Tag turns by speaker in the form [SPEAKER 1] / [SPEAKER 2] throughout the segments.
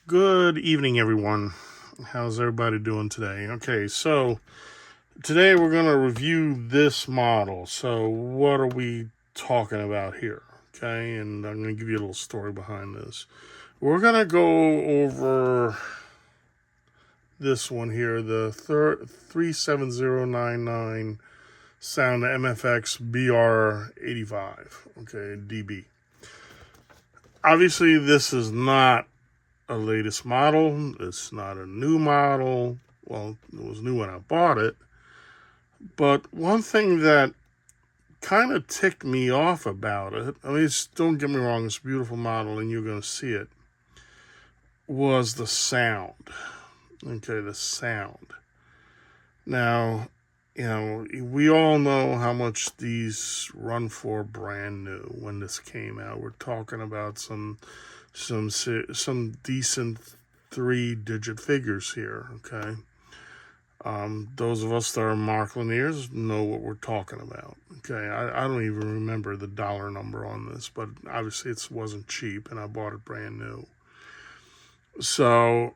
[SPEAKER 1] Good evening, everyone. How's everybody doing today? Okay, so today we're going to review this model. So, what are we talking about here? Okay, and I'm going to give you a little story behind this. We're going to go over this one here, the 37099 Sound MFX BR85. Okay, DB. Obviously, this is not a latest model. It's not a new model. Well, it was new when I bought it. But one thing that kind of ticked me off about it, I mean, don't get me wrong, it's a beautiful model and you're going to see it, was the sound. Okay, the sound. Now, we all know how much these run for brand new when this came out. We're talking about some decent 3-digit figures here, okay? Those of us that are Marklineers know what we're talking about, okay? I don't even remember the dollar number on this, but obviously it wasn't cheap, and I bought it brand new. So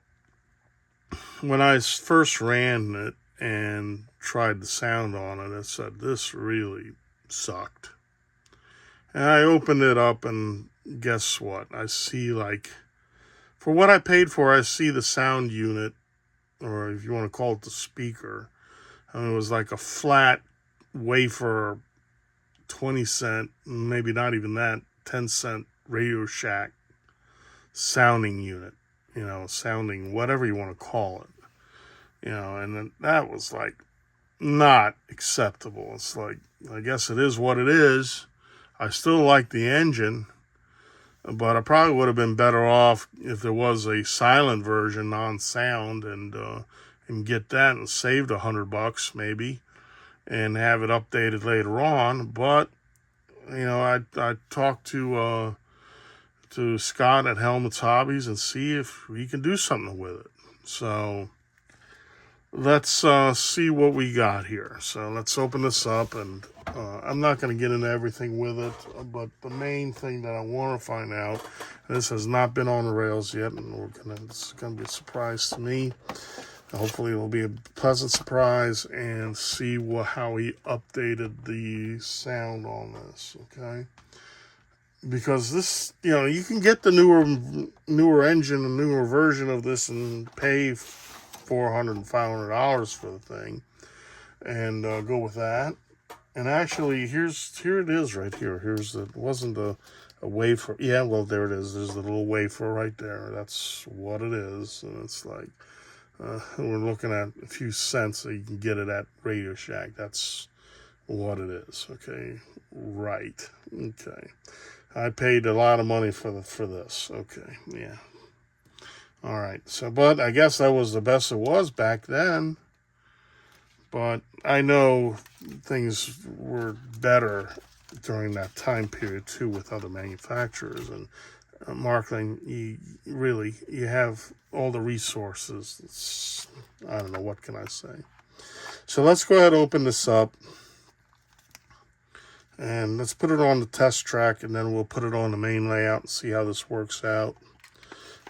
[SPEAKER 1] when I first ran it and tried the sound on it, I said, this really sucked. And I opened it up, and guess what? I see, for what I paid for, I see the sound unit, or if you want to call it the speaker. I mean, it was like a flat wafer, 20 cent, maybe not even that, 10-cent Radio Shack sounding unit, sounding whatever you want to call it, and then that was like not acceptable. It's like, I guess it is what it is. I still like the engine, but I probably would have been better off if there was a silent version non-sound and get that and saved $100 maybe and have it updated later on. But I talked to Scott at Helmuts Hobbies and see if we can do something with it. So let's see what we got here. So let's open this up, and I'm not going to get into everything with it, but the main thing that I want to find out, this has not been on the rails yet, and it's going to be a surprise to me. Hopefully it'll be a pleasant surprise, and see how he updated the sound on this, okay? Because this, you can get the newer engine, a newer version of this, and pay $400 and $500 for the thing, and go with that. And actually, here it is right here. It wasn't a wafer. Yeah, well, there it is. There's the little wafer right there. That's what it is. And it's like, we're looking at a few cents, so you can get it at Radio Shack. That's what it is. Okay, right. Okay, I paid a lot of money for this. Okay, yeah. All right. So, but I guess that was the best it was back then. But I know things were better during that time period too with other manufacturers. And Marklin, you have all the resources. I don't know, what can I say? So let's go ahead and open this up. And let's put it on the test track, and then we'll put it on the main layout and see how this works out.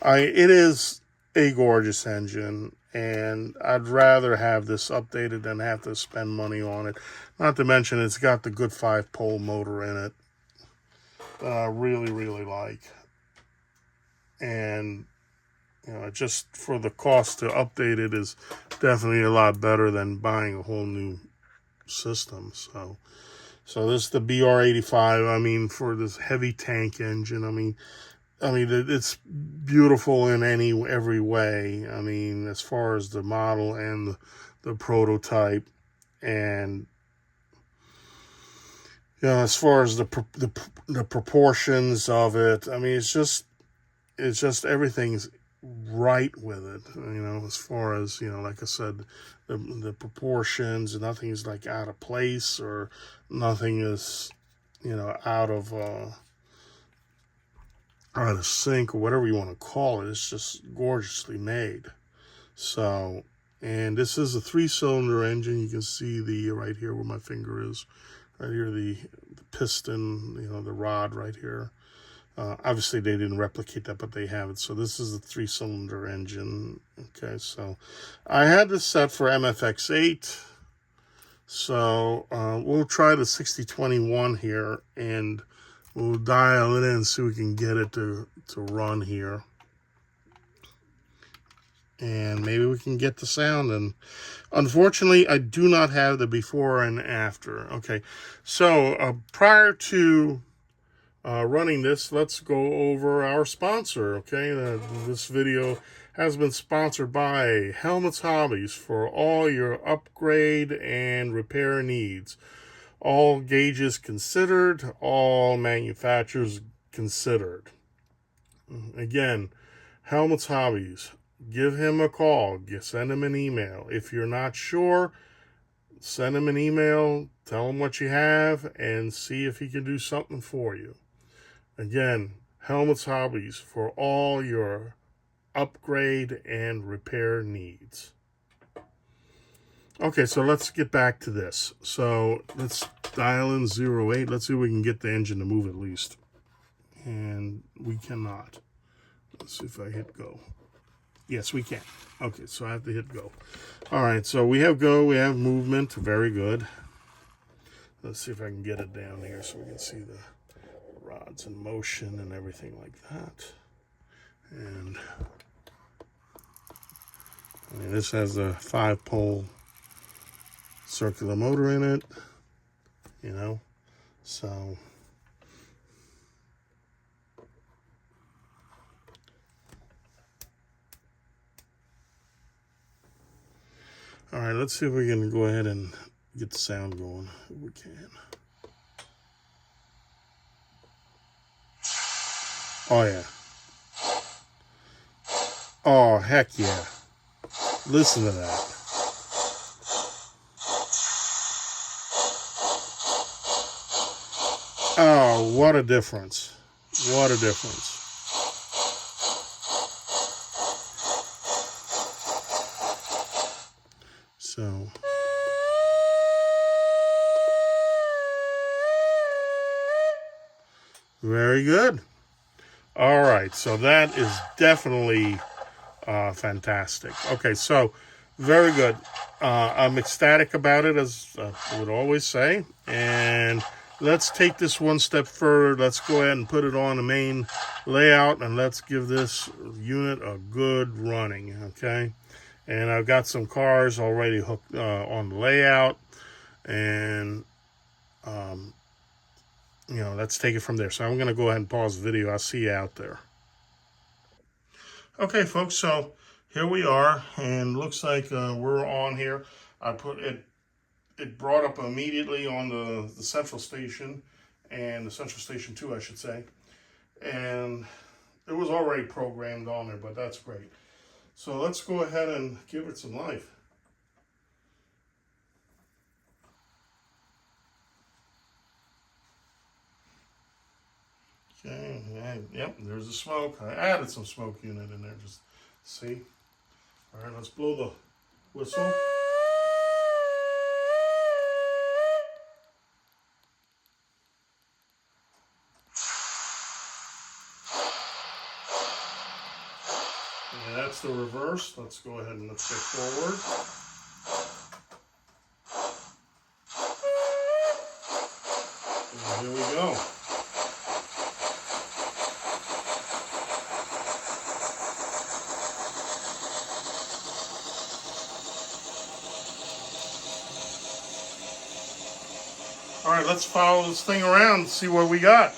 [SPEAKER 1] It is a gorgeous engine, and I'd rather have this updated than have to spend money on it. Not to mention, it's got the good 5-pole motor in it that I really, really like. And, just for the cost to update it is definitely a lot better than buying a whole new system. So this is the BR85. I mean, for this heavy tank engine, I mean, it's beautiful in every way. I mean, as far as the model and the prototype, and as far as the proportions of it, I mean, it's just everything's right with it. As far as like I said, the proportions, nothing's like out of place, or nothing is out of sync, or whatever you want to call it. It's just gorgeously made. So, and this is a 3-cylinder engine. You can see right here where my finger is, right here, the piston, the rod right here. Obviously, they didn't replicate that, but they have it. So this is a 3-cylinder engine. Okay, so I had this set for MFX8. So we'll try the 6021 here, and we'll dial it in so we can get it to run here. And maybe we can get the sound. And unfortunately, I do not have the before and after. Okay, so prior to running this, let's go over our sponsor. Okay, this video has been sponsored by Helmuts Hobbies for all your upgrade and repair needs. All gauges considered, all manufacturers considered. Again, Helmuts Hobbies. Give him a call. Send him an email. If you're not sure, send him an email. Tell him what you have and see if he can do something for you. Again, Helmuts Hobbies for all your upgrade and repair needs. Okay, so let's get back to this. So let's dial in 08. Let's see if we can get the engine to move at least. And we cannot. Let's see if I hit go. Yes, we can. Okay, so I have to hit go. All right, so we have go, we have movement. Very good. Let's see if I can get it down here so we can see the rods in motion and everything like that. And I mean, this has a 5-pole circular motor in it, you know, so all right, let's see if we can go ahead and get the sound going if we can. Oh yeah. Oh heck yeah. Listen to that. Oh, what a difference. What a difference. So very good. All right, so that is definitely fantastic. Okay, so very good. I'm ecstatic about it, as I would always say. And let's take this one step further. Let's go ahead and put it on the main layout, and let's give this unit a good running, okay? And I've got some cars already hooked on the layout, and you know, let's take it from there. So I'm going to go ahead and pause the video. I'll see you out there. Okay, folks, so here we are, and looks like we're on here. I put it, it brought up immediately on the central station, and the central station 2, I should say. And it was already programmed on there, but that's great. So let's go ahead and give it some life. Okay, yep, there's the smoke. I added some smoke unit in there, just see. All right, let's blow the whistle. And that's the reverse. Let's go ahead and let's get forward. And here we go. All right, let's follow this thing around and see what we got.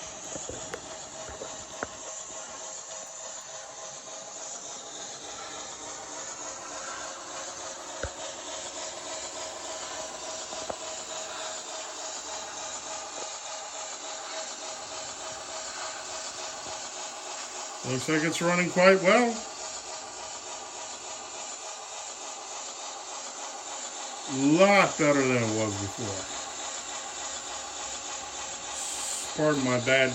[SPEAKER 1] Looks like it's running quite well. A lot better than it was before. Pardon my bad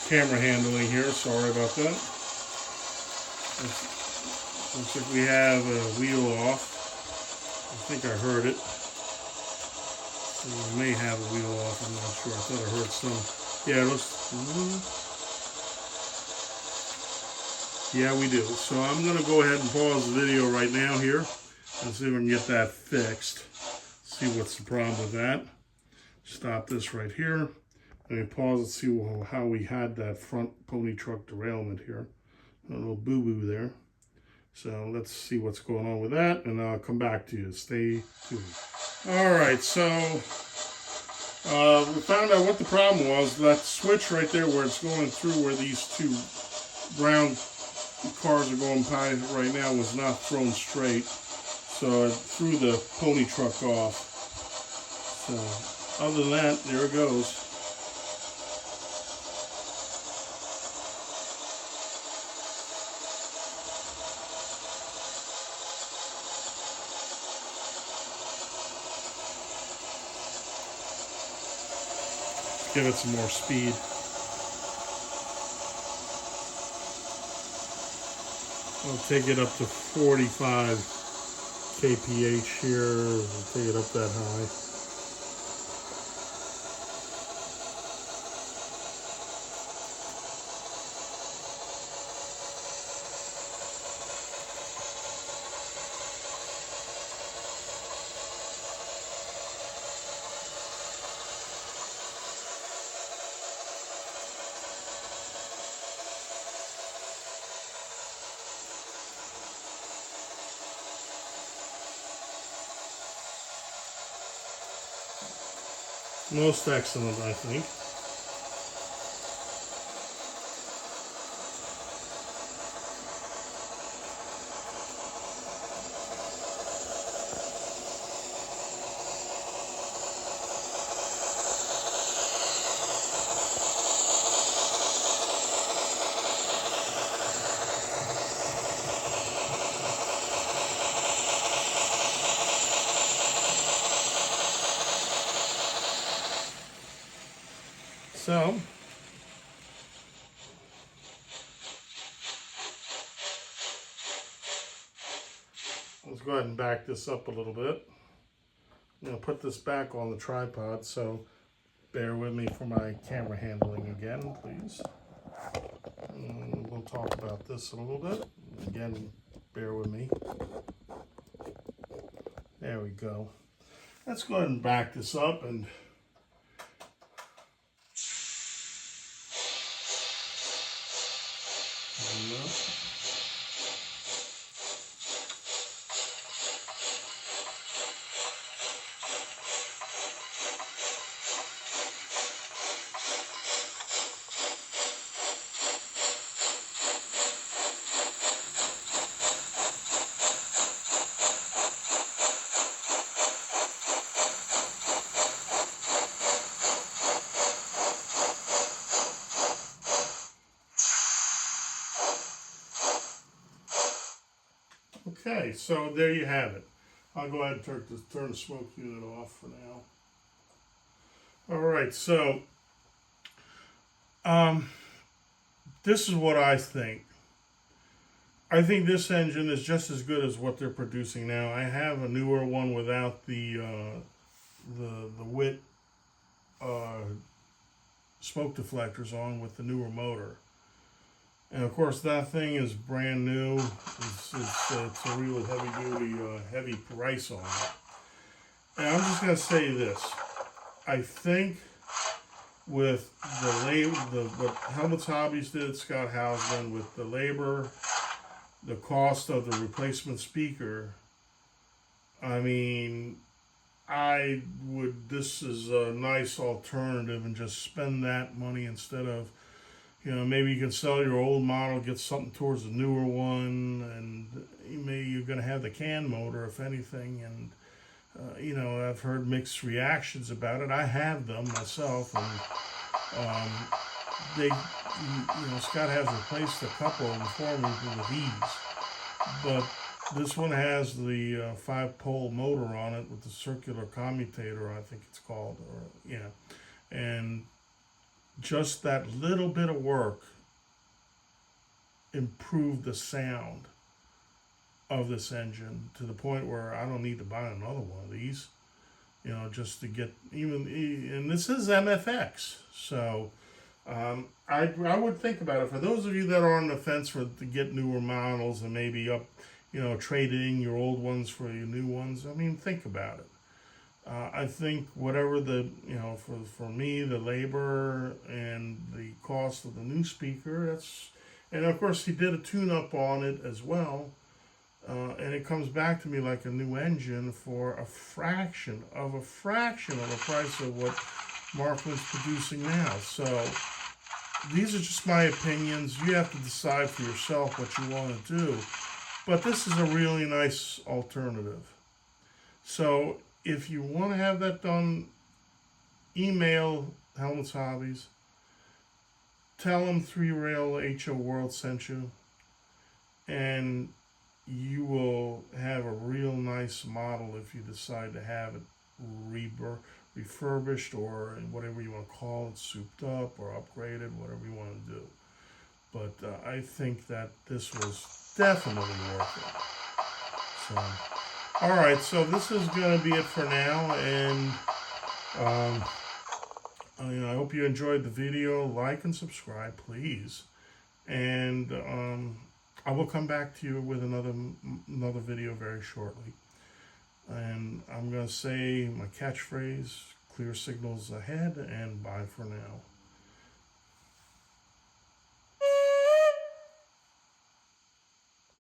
[SPEAKER 1] camera handling here, sorry about that. Looks like we have a wheel off. I think I heard it. We may have a wheel off, I'm not sure. I thought I heard some. Yeah, it looks. Yeah, we do. So I'm going to go ahead and pause the video right now here and see if we can get that fixed. See what's the problem with that. Stop this right here. Let me pause and see how we had that front pony truck derailment here. A little boo-boo there. So let's see what's going on with that, and I'll come back to you. Stay tuned. All right, so we found out what the problem was. That switch right there where it's going through where these two brown cars are going by right now was not thrown straight. So it threw the pony truck off. So other than that, there it goes. Give it some more speed. I'll take it up to 45 kph here. I'll take it up that high. Most excellent, I think. So, let's go ahead and back this up a little bit. I'm going to put this back on the tripod, so bear with me for my camera handling again, please. And we'll talk about this a little bit. Again, bear with me. There we go. Let's go ahead and back this up and okay, so there you have it. I'll go ahead and turn the smoke unit off for now. All right, so this is what I think. I think this engine is just as good as what they're producing now. I have a newer one without the WIT smoke deflectors on with the newer motor. And of course, that thing is brand new. It's a really heavy-duty, heavy price on it. And I'm just going to say this. I think with what Helmuts Hobbies did, Scott Hausman, with the labor, the cost of the replacement speaker, I mean, this is a nice alternative and just spend that money instead of, you know, maybe you can sell your old model, get something towards the newer one, and maybe you're going to have the can motor, if anything. And, you know, I've heard mixed reactions about it. I have them myself, and Scott has replaced a couple of them for me with ease. But this one has the 5-pole motor on it with the circular commutator, I think it's called, and just that little bit of work improved the sound of this engine to the point where I don't need to buy another one of these, you know, just to get even, and this is MFX. So I would think about it. For those of you that are on the fence to get newer models and maybe trading your old ones for your new ones, I mean, think about it. I think whatever for me, the labor and the cost of the new speaker, and of course he did a tune-up on it as well, and it comes back to me like a new engine for a fraction of the price of what Marklin's producing now. So these are just my opinions. You have to decide for yourself what you want to do. But this is a really nice alternative. So if you want to have that done, email Helmuts Hobbies. Tell them 3Rail HO World sent you. And you will have a real nice model if you decide to have it refurbished, or whatever you want to call it, souped up or upgraded, whatever you want to do. But I think that this was definitely worth it. So, all right, so this is going to be it for now, and I hope you enjoyed the video. Like and subscribe, please, and I will come back to you with another video very shortly. And I'm going to say my catchphrase: clear signals ahead, and bye for now.